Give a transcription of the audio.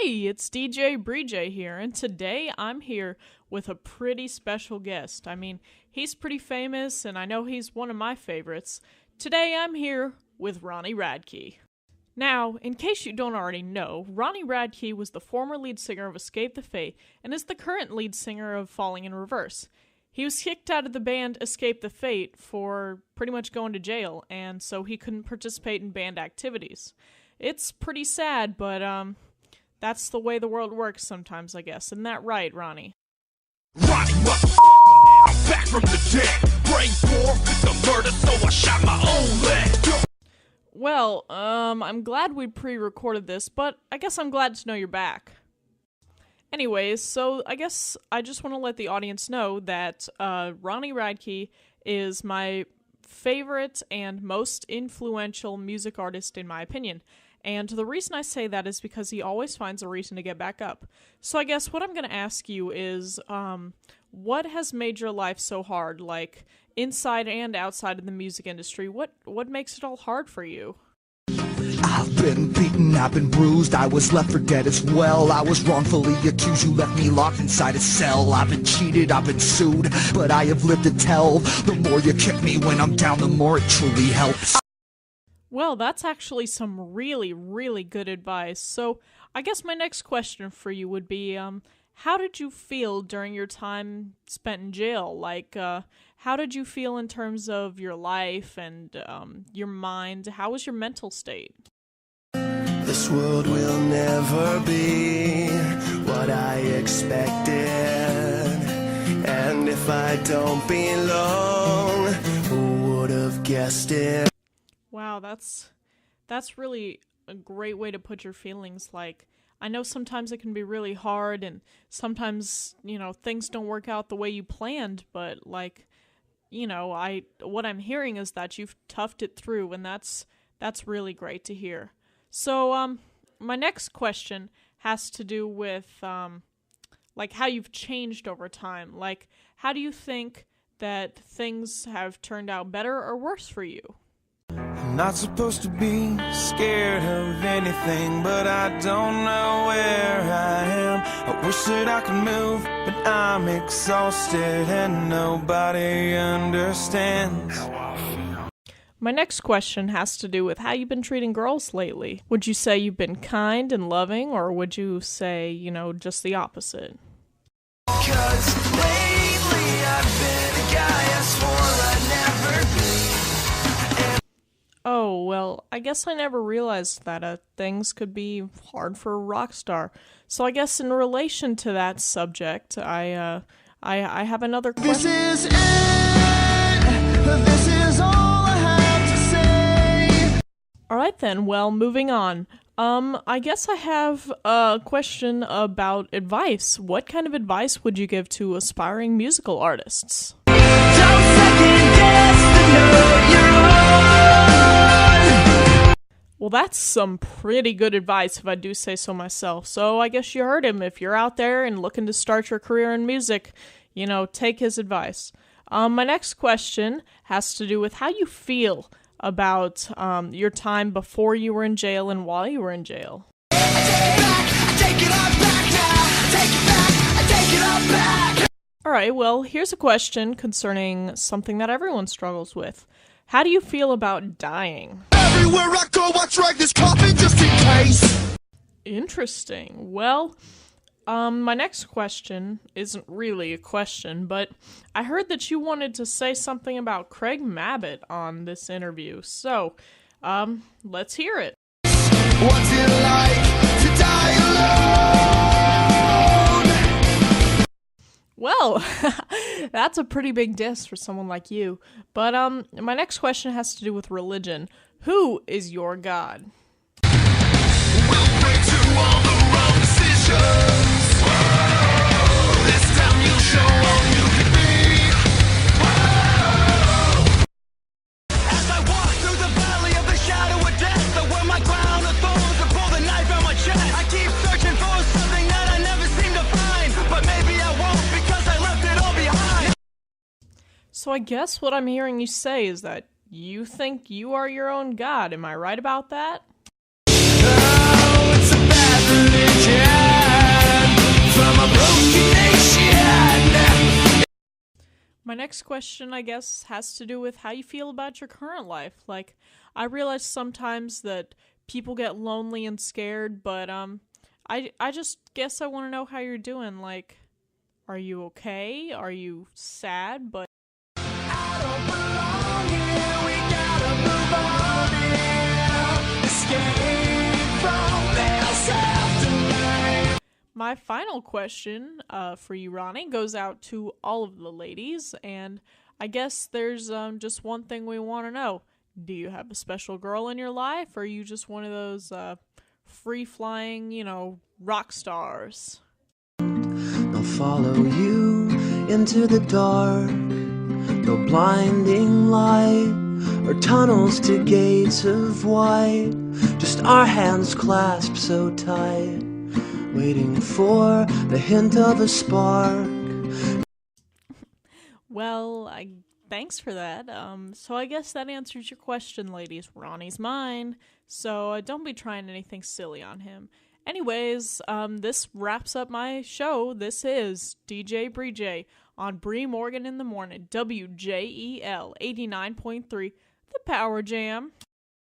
Hey, it's DJ Brie here, and today I'm here with a pretty special guest. I mean, he's pretty famous, and I know he's one of my favorites. Today I'm here with Ronnie Radke. Now, in case you don't already know, Ronnie Radke was the former lead singer of Escape the Fate, and is the current lead singer of Falling in Reverse. He was kicked out of the band Escape the Fate for pretty much going to jail, and so he couldn't participate in band activities. It's pretty sad, but, that's the way the world works sometimes, I guess. Isn't that right, Ronnie? Ronnie, motherfucker, I'm back from the dead. Brain forth with the murder, so I shot my own leg. Well, I'm glad we pre-recorded this, but I guess I'm glad to know you're back. Anyways, so I guess I just want to let the audience know that Ronnie Radke is my favorite and most influential music artist in my opinion. And the reason I say that is because he always finds a reason to get back up. So I guess what I'm going to ask you is, what has made your life so hard? Like, inside and outside of the music industry, what makes it all hard for you? I've been beaten, I've been bruised, I was left for dead as well. I was wrongfully accused, you left me locked inside a cell. I've been cheated, I've been sued, but I have lived to tell. The more you kick me when I'm down, the more it truly helps. Well, that's actually some really, really good advice. So I guess my next question for you would be, how did you feel during your time spent in jail? Like, how did you feel in terms of your life and your mind? How was your mental state? This world will never be what I expected. And if I don't belong, who would have guessed it? Wow, that's really a great way to put your feelings. Like, I know sometimes it can be really hard, and sometimes, things don't work out the way you planned, but, like, what I'm hearing is that you've toughed it through, and that's really great to hear. So, my next question has to do with, like, how you've changed over time. Like, how do you think that things have turned out better or worse for you? I'm not supposed to be scared of anything, but I don't know where I am. I wish that I could move, but I'm exhausted and nobody understands. My next question has to do with how you've been treating girls lately. Would you say you've been kind and loving, or would you say, just the opposite? 'Cause lately I've been a guy I swore I'd never be. Oh, well, I guess I never realized that things could be hard for a rock star. So I guess in relation to that subject, I have another question. This is it. This is all I have to say. Alright then, well, moving on. I guess I have a question about advice. What kind of advice would you give to aspiring musical artists? Don't second guess the know you're on. Well, that's some pretty good advice if I do say so myself. So I guess you heard him. If you're out there and looking to start your career in music, take his advice. My next question has to do with how you feel about your time before you were in jail and while you were in jail. Alright, well, here's a question concerning something that everyone struggles with. How do you feel about dying? Everywhere I go, I drag this coffin just in case. Interesting. Well, my next question isn't really a question, but I heard that you wanted to say something about Craig Mabbitt on this interview. So, let's hear it. What's it like to die alone? Well, that's a pretty big diss for someone like you. But, my next question has to do with religion. Who is your God? We'll break to all the wrong decisions. This time you'll show all you can be. As I walk through the valley of the shadow of death, I wear my crown of thorns and pull the knife out my chest. I keep searching for something that I never seem to find, but maybe I won't because I left it all behind. So I guess what I'm hearing you say is that you think you are your own God. Am I right about that? Oh, it's a bad religion. next question, I guess, has to do with how you feel about your current life. Like, I realize sometimes that people get lonely and scared, but, I just guess I want to know how you're doing. Like, are you okay? Are you sad? But I don't belong here, we gotta move on here. Escape from this afterlife. my final question for you, Ronnie, goes out to all of the ladies, and I guess there's just one thing we want to know. Do you have a special girl in your life, or are you just one of those free-flying, rock stars? I'll follow you into the dark. No blinding light or tunnels to gates of white. Just our hands clasped so tight, waiting for the hint of a spark. Well, thanks for that. So I guess that answers your question, ladies. Ronnie's mine, so don't be trying anything silly on him. Anyways, this wraps up my show. This is DJ Brie J on Brie Morgan in the Morning, WJEL 89.3, The Power Jam.